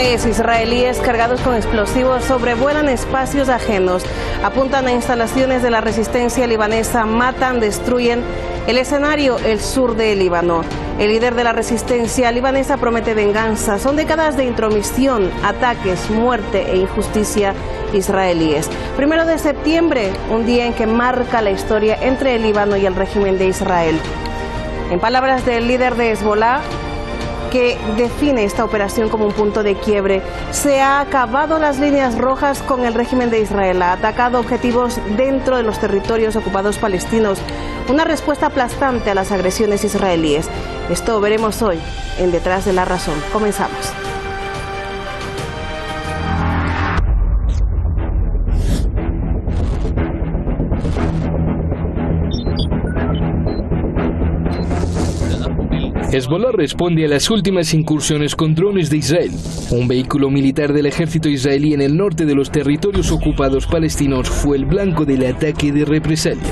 Drones israelíes cargados con explosivos sobrevuelan espacios ajenos, apuntan a instalaciones de la resistencia libanesa, matan, destruyen el escenario, el sur de Líbano. El líder de la resistencia libanesa promete venganza. Son décadas de intromisión, ataques, muerte e injusticia israelíes. 1 de septiembre, un día en que marca la historia entre el Líbano y el régimen de Israel. En palabras del líder de Hezbollah, que define esta operación como un punto de quiebre, se ha acabado las líneas rojas con el régimen de Israel, ha atacado objetivos dentro de los territorios ocupados palestinos, una respuesta aplastante a las agresiones israelíes. Esto veremos hoy en Detrás de la Razón. Comenzamos. Hezbollah responde a las últimas incursiones con drones de Israel. Un vehículo militar del ejército israelí en el norte de los territorios ocupados palestinos fue el blanco del ataque de represalia.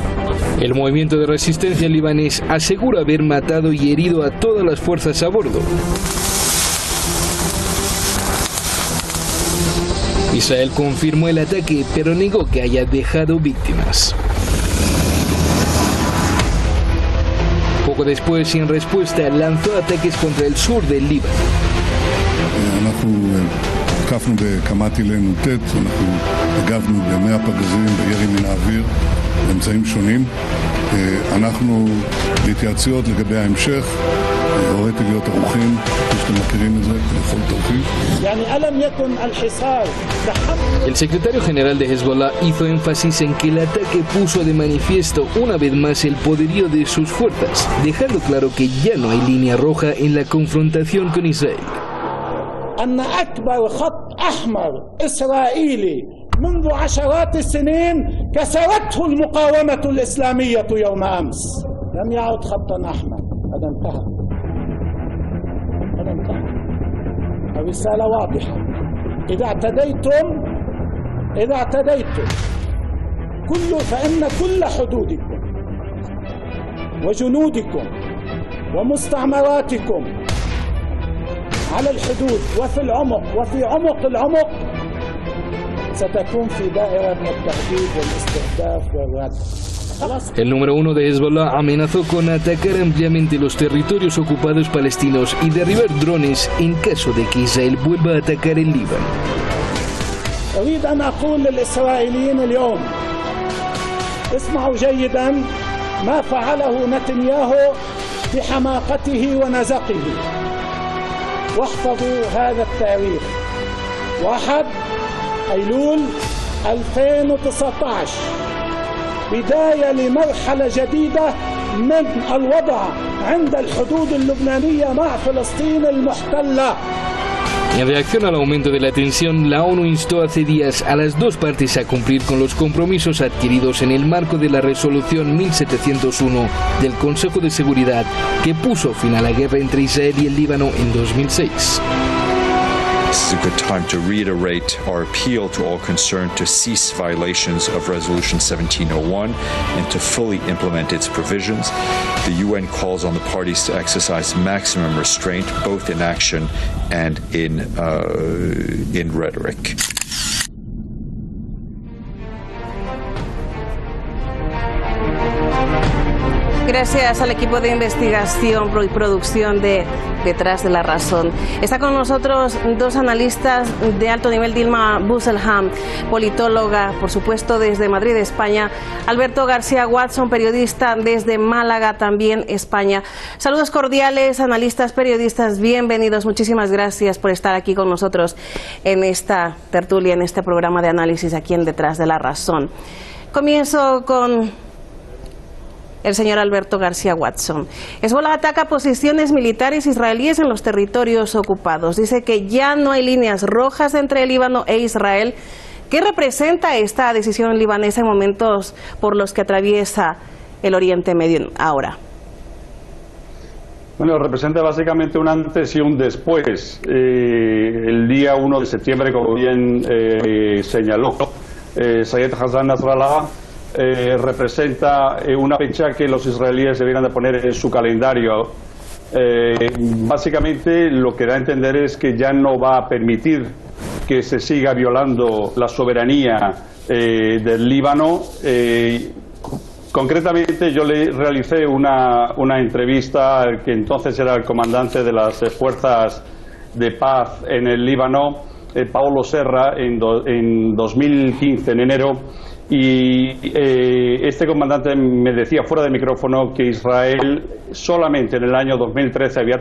El movimiento de resistencia libanés asegura haber matado y herido a todas las fuerzas a bordo. Israel confirmó el ataque, pero negó que haya dejado víctimas. Poco después, y en respuesta, lanzó ataques contra el sur del Líbano. הותקפנו בכמה טילי נ"ט, אנחנו הגבנו ב100 פגזים בירי מן האוויר באמצעים שונים. אנחנו בהתייעצויות לגבי ההמשך, הוריתי להיות ערוכים, כפי שאתם מכירים את זה, לכל תרחיש. El secretario general de Hezbollah hizo énfasis en que el ataque puso de manifiesto una vez más el poderío de sus fuerzas, dejando claro que ya no hay línea roja en la confrontación con Israel. أن أكبر خط أحمر إسرائيلي منذ عشرات السنين كسرته المقاومة الإسلامية يوم أمس. لم يعد خطا أحمر، هذا انتهى. هذا انتهى. الرسالة واضحة. إذا اعتديتم فإن كل حدودكم وجنودكم ومستعمراتكم على الحدود وفي عمق العمق ستكون في دائرة التهديد والاستهداف والرد. El número 1 de Hezbollah amenazó con atacar ampliamente los territorios ocupados palestinos y derribar drones en caso de que Israel vuelva a atacar el Líbano. أريد أن أقول للإسرائيليين اليوم اسمعوا جيدا ما فعله نتنياهو بحماقته ونزقه. واحفظوا هذا التاريخ 1 أيلول 2019 بداية لمرحلة جديدة من الوضع عند الحدود اللبنانية مع فلسطين المحتلة. En reacción al aumento de la tensión, la ONU instó hace días a las dos partes a cumplir con los compromisos adquiridos en el marco de la resolución 1701 del Consejo de Seguridad, que puso fin a la guerra entre Israel y el Líbano en 2006. This is a good time to reiterate our appeal to all concerned to cease violations of Resolution 1701 and to fully implement its provisions. The UN calls on the parties to exercise maximum restraint, both in action and in rhetoric. Gracias al equipo de investigación y producción de Detrás de la Razón. Está con nosotros dos analistas de alto nivel: Dilma Busselham, politóloga, por supuesto, desde Madrid, España; Alberto García Watson, periodista desde Málaga, también España. Saludos cordiales, analistas, periodistas, bienvenidos. Muchísimas gracias por estar aquí con nosotros en esta tertulia, en este programa de análisis aquí en Detrás de la Razón. Comienzo con el señor Alberto García Watson. Hezbollah ataca posiciones militares israelíes en los territorios ocupados. Dice que ya no hay líneas rojas entre el Líbano e Israel. ¿Qué representa esta decisión libanesa en momentos por los que atraviesa el Oriente Medio ahora? Bueno, representa básicamente un antes y un después. El día 1 de septiembre, como bien señaló Sayed Hassan Nasrallah, representa una fecha que los israelíes debieran de poner en su calendario básicamente lo que da a entender es que ya no va a permitir que se siga violando la soberanía del Líbano. Concretamente yo le realicé una entrevista al que entonces era el comandante de las fuerzas de paz en el Líbano, Paulo Serra, en 2015, en enero, y este comandante me decía fuera de micrófono que Israel solamente en el año 2013 había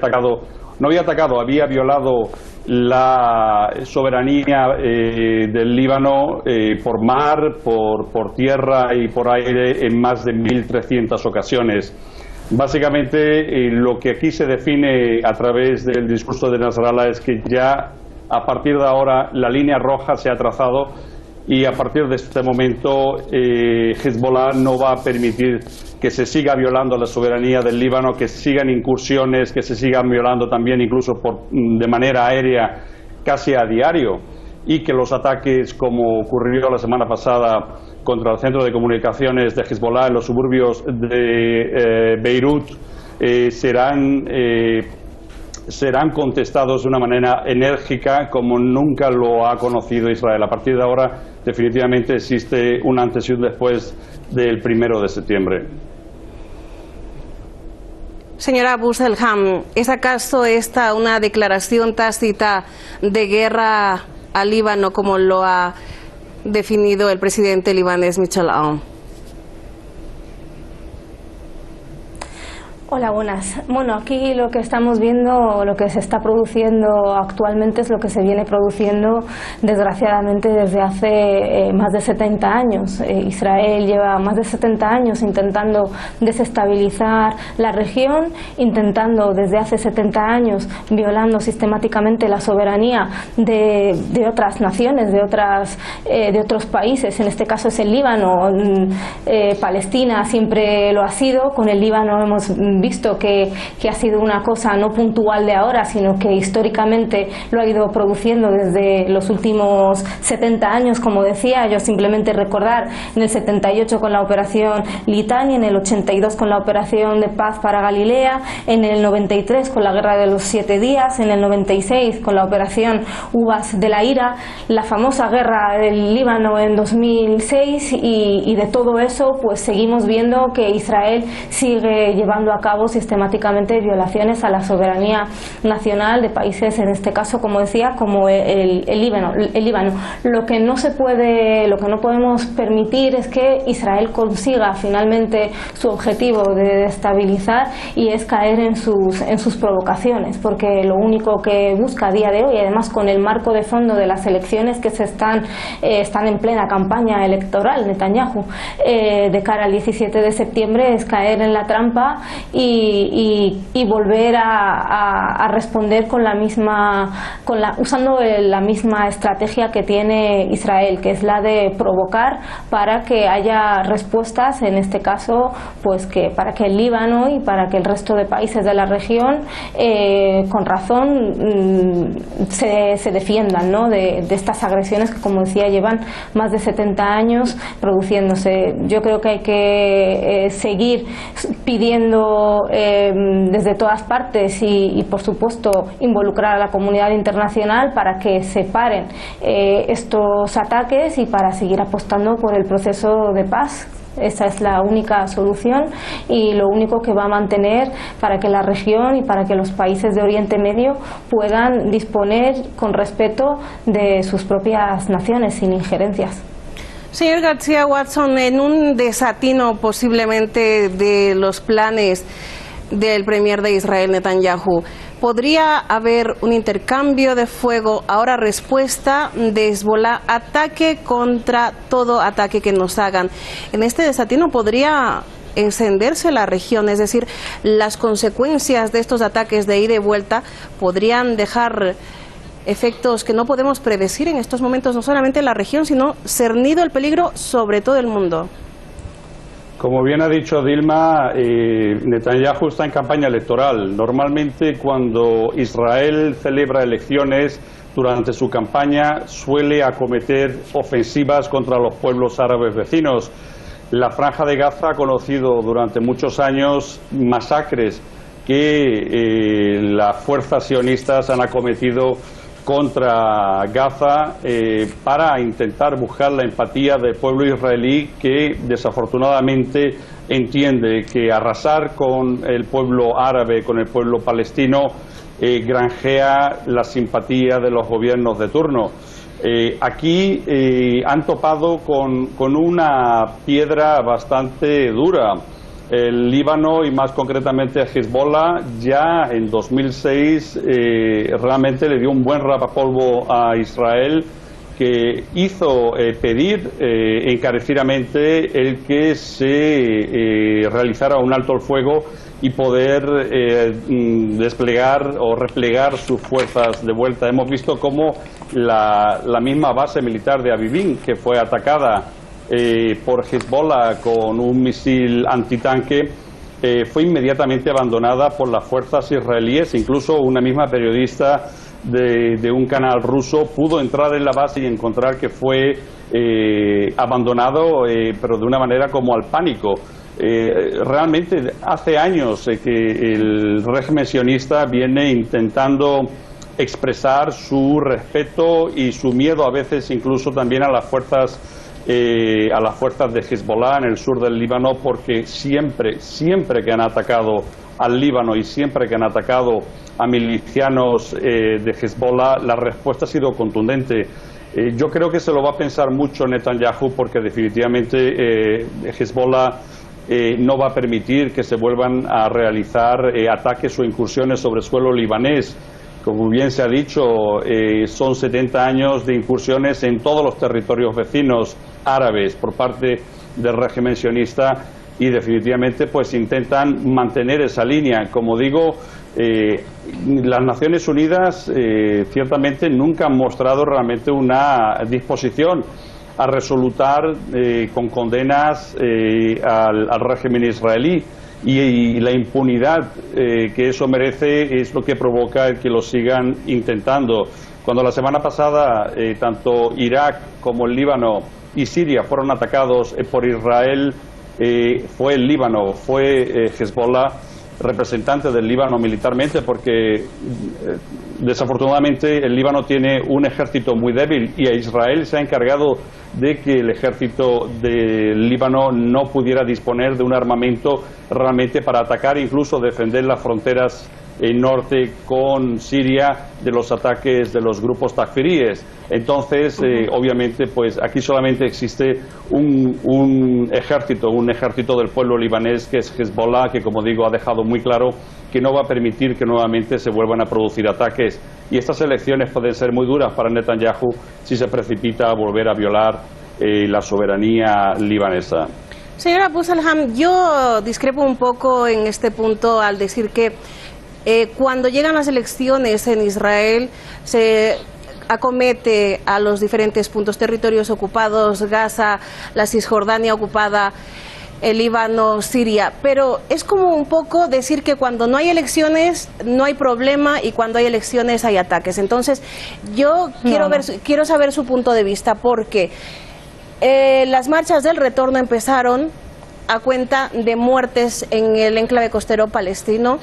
violado la soberanía del Líbano por mar, por tierra y por aire en más de 1.300 ocasiones. Básicamente lo que aquí se define a través del discurso de Nasrallah es que ya a partir de ahora la línea roja se ha trazado y a partir de este momento Hezbollah no va a permitir que se siga violando la soberanía del Líbano, que sigan incursiones, que se sigan violando también incluso de manera aérea casi a diario, y que los ataques, como ocurrió la semana pasada contra el centro de comunicaciones de Hezbollah en los suburbios de Beirut, serán contestados de una manera enérgica como nunca lo ha conocido Israel. A partir de ahora definitivamente existe un antes y un después del 1 de septiembre. Señora Busselham, ¿es acaso esta una declaración tácita de guerra al Líbano como lo ha definido el presidente libanés Michel Aoun? Hola, buenas. Bueno, aquí lo que estamos viendo, lo que se está produciendo actualmente es lo que se viene produciendo desgraciadamente desde hace más de 70 años. Israel lleva más de 70 años intentando desestabilizar la región, intentando desde hace 70 años violando sistemáticamente la soberanía de otras naciones, de otros países. En este caso es el Líbano. Palestina siempre lo ha sido. Con el Líbano hemos visto que ha sido una cosa no puntual de ahora, sino que históricamente lo ha ido produciendo desde los últimos 70 años, como decía. Yo simplemente recordar en el 78 con la operación Litani, en el 82 con la operación de paz para Galilea, en el 93 con la guerra de los 7 días, en el 96 con la operación Uvas de la Ira, la famosa guerra del Líbano en 2006, y de todo eso pues seguimos viendo que Israel sigue llevando a cabo sistemáticamente violaciones a la soberanía nacional de países, en este caso, como decía, como el Líbano. Lo que no podemos permitir es que Israel consiga finalmente su objetivo de destabilizar, y es caer en sus provocaciones, porque lo único que busca a día de hoy, además con el marco de fondo de las elecciones que están en plena campaña electoral, Netanyahu, de cara al 17 de septiembre, es caer en la trampa y volver a responder usando la misma estrategia que tiene Israel, que es la de provocar para que haya respuestas, en este caso pues para que el Líbano y para que el resto de países de la región con razón se defiendan, ¿no?, de estas agresiones que, como decía, llevan más de 70 años produciéndose. Yo creo que hay que seguir pidiendo desde todas partes y por supuesto involucrar a la comunidad internacional para que se paren estos ataques y para seguir apostando por el proceso de paz. Esa es la única solución y lo único que va a mantener para que la región y para que los países de Oriente Medio puedan disponer con respeto de sus propias naciones, sin injerencias. Señor García Watson, en un desatino posiblemente de los planes del premier de Israel, Netanyahu, ¿podría haber un intercambio de fuego, ahora respuesta de Hezbollah, ataque contra todo ataque que nos hagan? En este desatino podría encenderse la región, es decir, las consecuencias de estos ataques de ida y vuelta podrían dejar efectos que no podemos predecir en estos momentos, no solamente en la región, sino cernido el peligro sobre todo el mundo. Como bien ha dicho Dilma, Netanyahu está en campaña electoral. Normalmente cuando Israel celebra elecciones durante su campaña suele acometer ofensivas contra los pueblos árabes vecinos. La Franja de Gaza ha conocido durante muchos años masacres que las fuerzas sionistas han acometido contra Gaza para intentar buscar la empatía del pueblo israelí, que desafortunadamente entiende que arrasar con el pueblo árabe, con el pueblo palestino, granjea la simpatía de los gobiernos de turno. Aquí han topado con una piedra bastante dura. El Líbano, y más concretamente Hezbollah, ya en 2006 realmente le dio un buen rapapolvo a Israel, que hizo pedir encarecidamente el que se realizara un alto el fuego y poder desplegar o replegar sus fuerzas de vuelta. Hemos visto cómo la misma base militar de Avivín, que fue atacada por Hezbollah con un misil antitanque, fue inmediatamente abandonada por las fuerzas israelíes. Incluso una misma periodista de un canal ruso pudo entrar en la base y encontrar que fue abandonado, pero de una manera como al pánico. Realmente hace años que el régimen sionista viene intentando expresar su respeto y su miedo, a veces incluso también a las fuerzas de Hezbollah en el sur del Líbano, porque siempre que han atacado al Líbano y siempre que han atacado a milicianos de Hezbollah, la respuesta ha sido contundente. Yo creo que se lo va a pensar mucho Netanyahu, porque definitivamente Hezbollah no va a permitir que se vuelvan a realizar ataques o incursiones sobre suelo libanés. Como bien se ha dicho, son 70 años de incursiones en todos los territorios vecinos árabes por parte del régimen sionista, y definitivamente pues intentan mantener esa línea. Como digo, las Naciones Unidas ciertamente nunca han mostrado realmente una disposición a resolutar con condenas al régimen israelí, y la impunidad que eso merece es lo que provoca el que lo sigan intentando. Cuando la semana pasada tanto Irak como el Líbano y Siria fueron atacados por Israel, fue el Líbano, fue Hezbollah, representante del Líbano militarmente, porque desafortunadamente el Líbano tiene un ejército muy débil, y a Israel se ha encargado de que el ejército del Líbano no pudiera disponer de un armamento realmente para atacar, incluso defender las fronteras norte con Siria de los ataques de los grupos takfiríes. Entonces, obviamente, pues aquí solamente existe un ejército del pueblo libanés, que es Hezbollah, que, como digo, ha dejado muy claro que no va a permitir que nuevamente se vuelvan a producir ataques. Y estas elecciones pueden ser muy duras para Netanyahu si se precipita a volver a violar la soberanía libanesa. Señora Abu Salham, yo discrepo un poco en este punto al decir que cuando llegan las elecciones en Israel se acomete a los diferentes puntos, territorios ocupados, Gaza, la Cisjordania ocupada, el Líbano, Siria, pero es como un poco decir que cuando no hay elecciones no hay problema, y cuando hay elecciones hay ataques. Entonces yo quiero saber su punto de vista, porque las marchas del retorno empezaron a cuenta de muertes en el enclave costero palestino,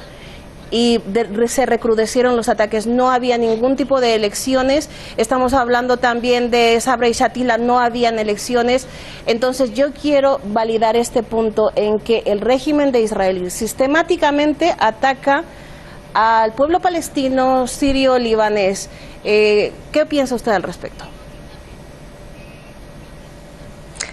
y se recrudecieron los ataques. No había ningún tipo de elecciones. Estamos hablando también de Sabra y Shatila, no habían elecciones. Entonces yo quiero validar este punto en que el régimen de Israel sistemáticamente ataca al pueblo palestino, sirio, libanés. ¿Qué piensa usted al respecto?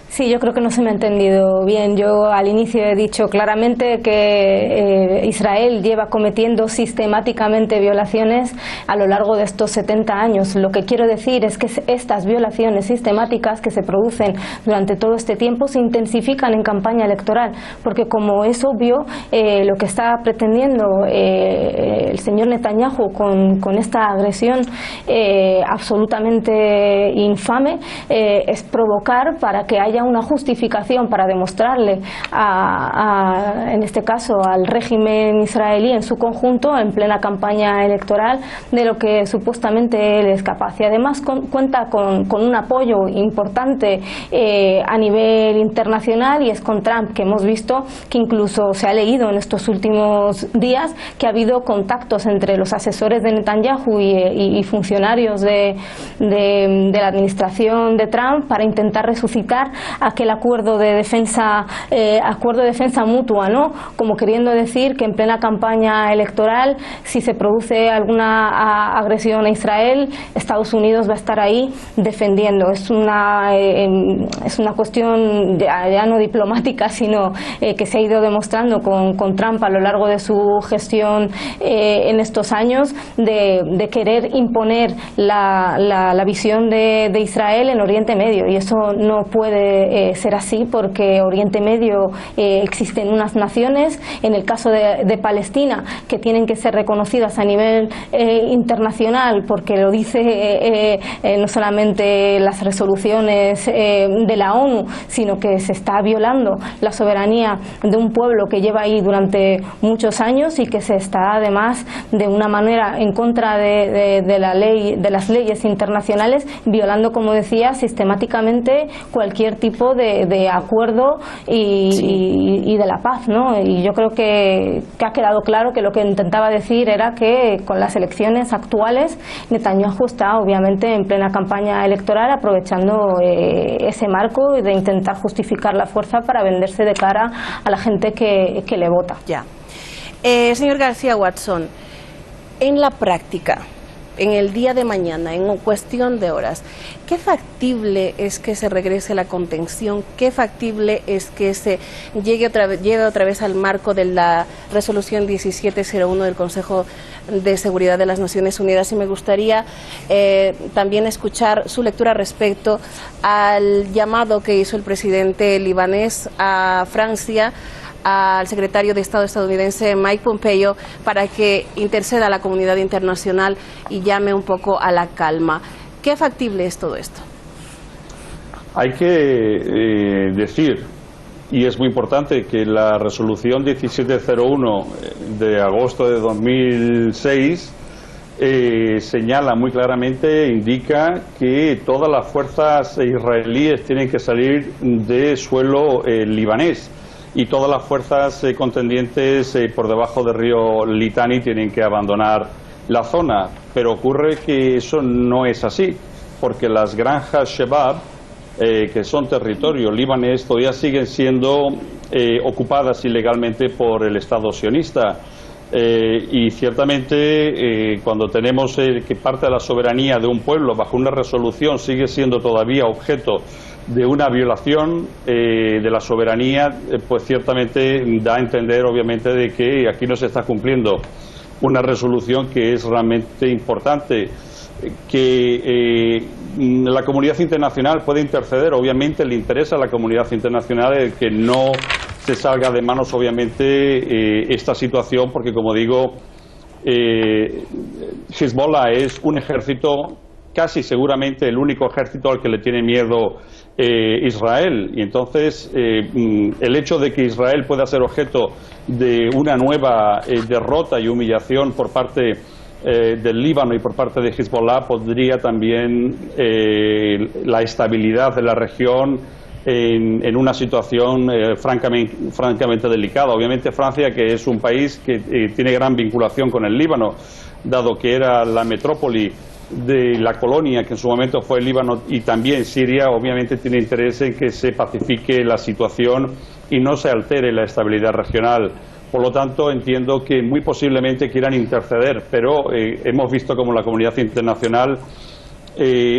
Sí, yo creo que no se me ha entendido bien. Yo al inicio he dicho claramente que Israel lleva cometiendo sistemáticamente violaciones a lo largo de estos 70 años. Lo que quiero decir es que estas violaciones sistemáticas que se producen durante todo este tiempo se intensifican en campaña electoral, porque, como es obvio, lo que está pretendiendo el señor Netanyahu con esta agresión absolutamente infame es provocar para que haya haya una justificación para demostrarle en este caso al régimen israelí en su conjunto, en plena campaña electoral, de lo que supuestamente él es capaz. Y además cuenta con un apoyo importante a nivel internacional, y es con Trump que hemos visto que incluso se ha leído en estos últimos días que ha habido contactos entre los asesores de Netanyahu y funcionarios de la administración de Trump para intentar resucitar aquel acuerdo de defensa mutua, ¿no? Como queriendo decir que en plena campaña electoral, si se produce alguna agresión a Israel, Estados Unidos va a estar ahí defendiendo. Es una cuestión ya no diplomática, sino que se ha ido demostrando con Trump a lo largo de su gestión en estos años, de querer imponer la visión de Israel en Oriente Medio, y eso no puede ser así, porque Oriente Medio existen unas naciones, en el caso de Palestina, que tienen que ser reconocidas a nivel internacional, porque lo dice no solamente las resoluciones de la ONU, sino que se está violando la soberanía de un pueblo que lleva ahí durante muchos años, y que se está además de una manera en contra de la ley, de las leyes internacionales, violando, como decía, sistemáticamente cualquier tipo de acuerdo y de la paz, ¿no? Y yo creo que ha quedado claro que lo que intentaba decir era que con las elecciones actuales Netanyahu está obviamente en plena campaña electoral, aprovechando ese marco de intentar justificar la fuerza para venderse de cara a la gente que le vota. Ya. Señor García Watson, en la práctica, en el día de mañana, en cuestión de horas, ¿qué factible es que se regrese la contención? ¿Qué factible es que se llegue otra vez al marco de la resolución 1701 del Consejo de Seguridad de las Naciones Unidas? Y me gustaría también escuchar su lectura respecto al llamado que hizo el presidente libanés a Francia, al secretario de Estado estadounidense Mike Pompeo, para que interceda a la comunidad internacional y llame un poco a la calma. ¿Qué factible es todo esto? Hay que decir, y es muy importante, que la resolución 1701 de agosto de 2006 señala muy claramente, indica que todas las fuerzas israelíes tienen que salir de suelo libanés, y todas las fuerzas contendientes por debajo del río Litani tienen que abandonar la zona. Pero ocurre que eso no es así, porque las granjas Shebab, que son territorio libanés, todavía siguen siendo ocupadas ilegalmente por el Estado sionista. Y ciertamente cuando tenemos que parte de la soberanía de un pueblo bajo una resolución sigue siendo todavía objeto de una violación de la soberanía, pues ciertamente da a entender obviamente de que aquí no se está cumpliendo una resolución que es realmente importante, que la comunidad internacional puede interceder. Obviamente le interesa a la comunidad internacional el que no se salga de manos obviamente esta situación, porque como digo, Hezbollah es un ejército, casi seguramente el único ejército al que le tiene miedo Israel, y entonces el hecho de que Israel pueda ser objeto de una nueva derrota y humillación por parte del Líbano y por parte de Hezbollah podría también la estabilidad de la región en una situación francamente delicada. Obviamente Francia, que es un país que tiene gran vinculación con el Líbano, dado que era la metrópoli de la colonia que en su momento fue el Líbano, y también Siria, obviamente tiene interés en que se pacifique la situación y no se altere la estabilidad regional. Por lo tanto, entiendo que muy posiblemente quieran interceder, pero hemos visto como la comunidad internacional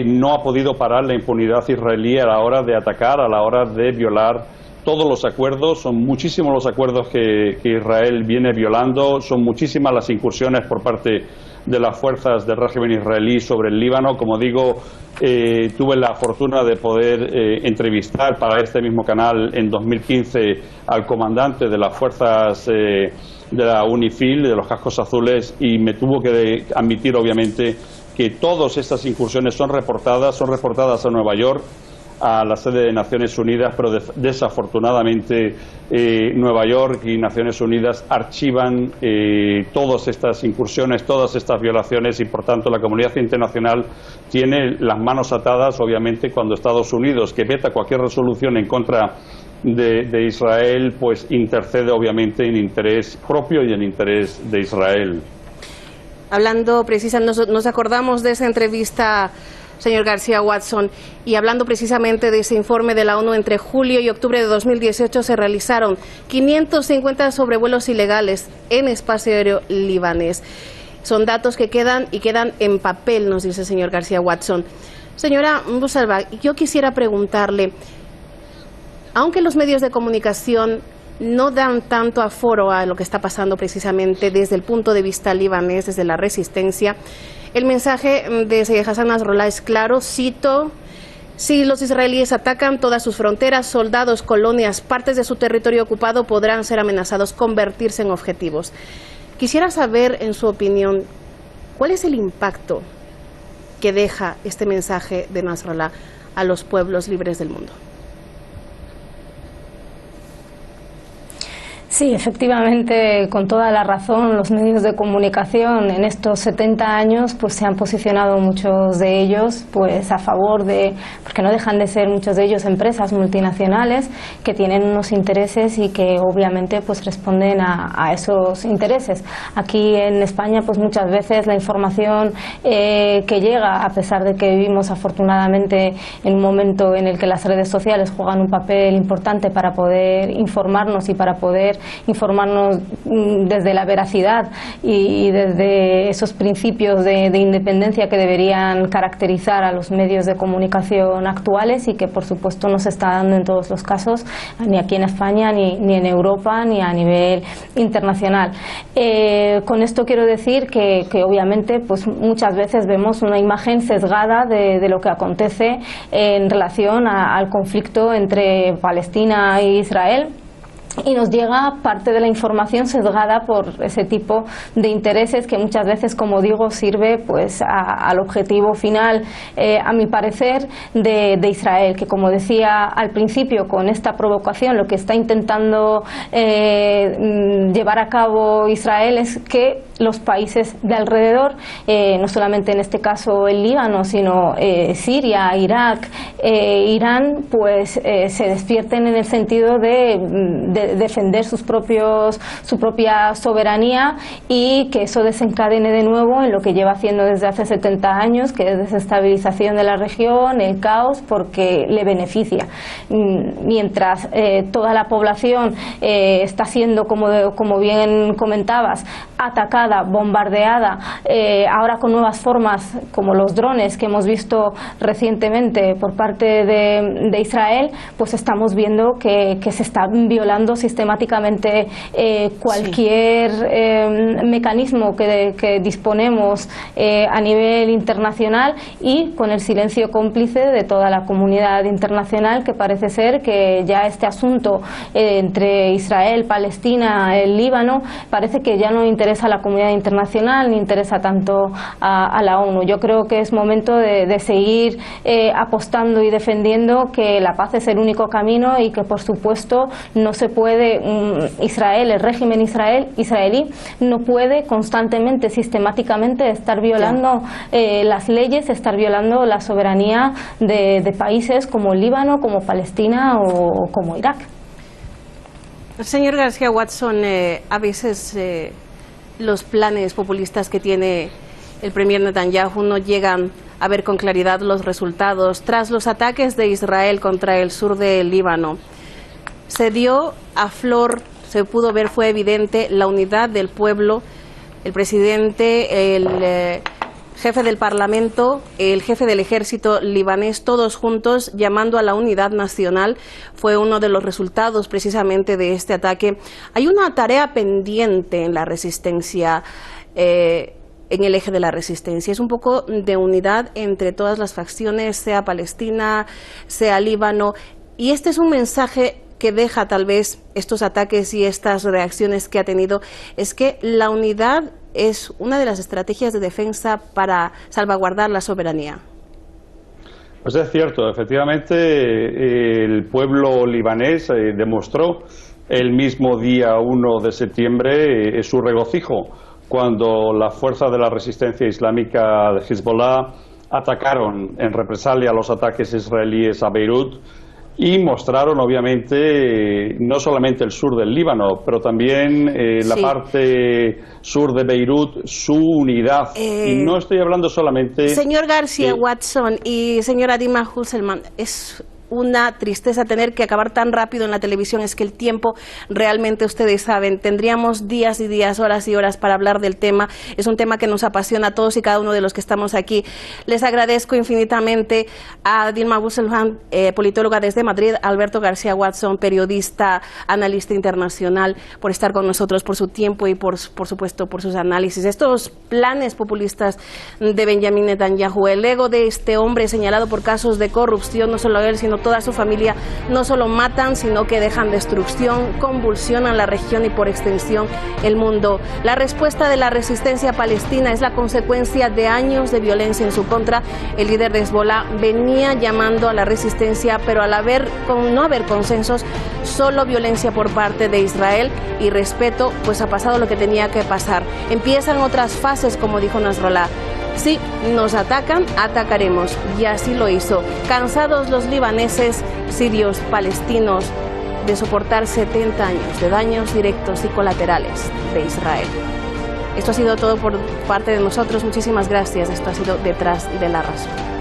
no ha podido parar la impunidad israelí a la hora de atacar, a la hora de violar todos los acuerdos. Son muchísimos los acuerdos que Israel viene violando, son muchísimas las incursiones por parte de las fuerzas del régimen israelí sobre el Líbano. Como digo, tuve la fortuna de poder entrevistar para este mismo canal en 2015 al comandante de las fuerzas de la UNIFIL, de los cascos azules, y me tuvo que admitir obviamente que todas estas incursiones son reportadas a Nueva York, a la sede de Naciones Unidas, pero desafortunadamente Nueva York y Naciones Unidas archivan todas estas incursiones, todas estas violaciones, y por tanto la comunidad internacional tiene las manos atadas, obviamente, cuando Estados Unidos, que veta cualquier resolución en contra de Israel, pues intercede obviamente en interés propio y en interés de Israel. Hablando precisamente, nos acordamos de esa entrevista, señor García Watson, y hablando precisamente de ese informe de la ONU, entre julio y octubre de 2018 se realizaron 550 sobrevuelos ilegales en espacio aéreo libanés. Son datos que quedan en papel, nos dice el señor García Watson. Señora Busalbach, yo quisiera preguntarle, aunque los medios de comunicación no dan tanto aforo a lo que está pasando precisamente desde el punto de vista libanés, desde la resistencia, el mensaje de Seyyed Hassan Nasrallah es claro, cito: si los israelíes atacan todas sus fronteras, soldados, colonias, partes de su territorio ocupado podrán ser amenazados, convertirse en objetivos. Quisiera saber, en su opinión, ¿cuál es el impacto que deja este mensaje de Nasrallah a los pueblos libres del mundo? Sí, efectivamente, con toda la razón, los medios de comunicación en estos 70 años pues se han posicionado muchos de ellos pues a favor de, porque no dejan de ser muchos de ellos empresas multinacionales que tienen unos intereses y que obviamente pues responden a esos intereses. Aquí en España pues muchas veces la información que llega, a pesar de que vivimos afortunadamente en un momento en el que las redes sociales juegan un papel importante para poder informarnos y para poder informarnos desde la veracidad y desde esos principios de independencia que deberían caracterizar a los medios de comunicación actuales y que por supuesto no se está dando en todos los casos, ni aquí en España, ni en Europa, ni a nivel internacional. Con esto quiero decir que obviamente pues muchas veces vemos una imagen sesgada de lo que acontece en relación al conflicto entre Palestina e Israel, y nos llega parte de la información sesgada por ese tipo de intereses que muchas veces, como digo, sirve pues al objetivo final, a mi parecer, de Israel, que, como decía al principio, con esta provocación lo que está intentando llevar a cabo Israel es que los países de alrededor, no solamente en este caso el Líbano, sino Siria, Irak, Irán, pues se despierten en el sentido de defender su propia soberanía, y que eso desencadene de nuevo en lo que lleva haciendo desde hace 70 años, que es desestabilización de la región, el caos, porque le beneficia. Mientras toda la población está siendo, como bien comentabas, atacada, bombardeada, ahora con nuevas formas como los drones que hemos visto recientemente por parte de Israel, pues estamos viendo que se está violando sistemáticamente cualquier mecanismo que disponemos a nivel internacional, y con el silencio cómplice de toda la comunidad internacional, que parece ser que ya este asunto entre Israel, Palestina, el Líbano, parece que ya no interesa a la comunidad internacional ni interesa tanto a la ONU. Yo creo que es momento de seguir apostando y defendiendo que la paz es el único camino, y que por supuesto no se puede, el régimen israelí no puede constantemente, sistemáticamente estar violando las leyes, estar violando la soberanía de países como el Líbano, como Palestina o como Irak. Señor García Watson, a veces los planes populistas que tiene el premier Netanyahu no llegan a ver con claridad los resultados. Tras los ataques de Israel contra el sur del Líbano, se dio a flor, se pudo ver, fue evidente la unidad del pueblo. El presidente, el jefe del Parlamento, el jefe del ejército libanés, todos juntos llamando a la unidad nacional, fue uno de los resultados precisamente de este ataque. Hay una tarea pendiente en la resistencia, en el eje de la resistencia. Es un poco de unidad entre todas las facciones, sea Palestina, sea Líbano, y este es un mensaje que deja tal vez estos ataques y estas reacciones que ha tenido, es que la unidad es una de las estrategias de defensa para salvaguardar la soberanía. Pues es cierto, efectivamente el pueblo libanés demostró el mismo día 1 de septiembre su regocijo cuando las fuerzas de la resistencia islámica de Hezbollah atacaron en represalia a los ataques israelíes a Beirut y mostraron obviamente no solamente el sur del Líbano, pero también la parte sur de Beirut, su unidad. Y no estoy hablando solamente... Señor García Watson y señora Dima Husselman, es una tristeza tener que acabar tan rápido en la televisión. Es que el tiempo realmente, ustedes saben, tendríamos días y días, horas y horas para hablar del tema. Es un tema que nos apasiona a todos y cada uno de los que estamos aquí. Les agradezco infinitamente a Dilma Busselham, politóloga desde Madrid, a Alberto García Watson, periodista, analista internacional, por estar con nosotros, por su tiempo y por supuesto por sus análisis. Estos planes populistas de Benjamin Netanyahu, el ego de este hombre señalado por casos de corrupción, no solo él, sino toda su familia, no solo matan, sino que dejan destrucción, convulsionan la región y por extensión el mundo. La respuesta de la resistencia palestina es la consecuencia de años de violencia en su contra. El líder de Hezbollah venía llamando a la resistencia, pero al no haber consensos, solo violencia por parte de Israel y respeto, pues ha pasado lo que tenía que pasar. Empiezan otras fases, como dijo Nasrallah. Sí, nos atacan, atacaremos, y así lo hizo. Cansados los libaneses, sirios, palestinos, de soportar 70 años de daños directos y colaterales de Israel. Esto ha sido todo por parte de nosotros. Muchísimas gracias. Esto ha sido Detrás de la Razón.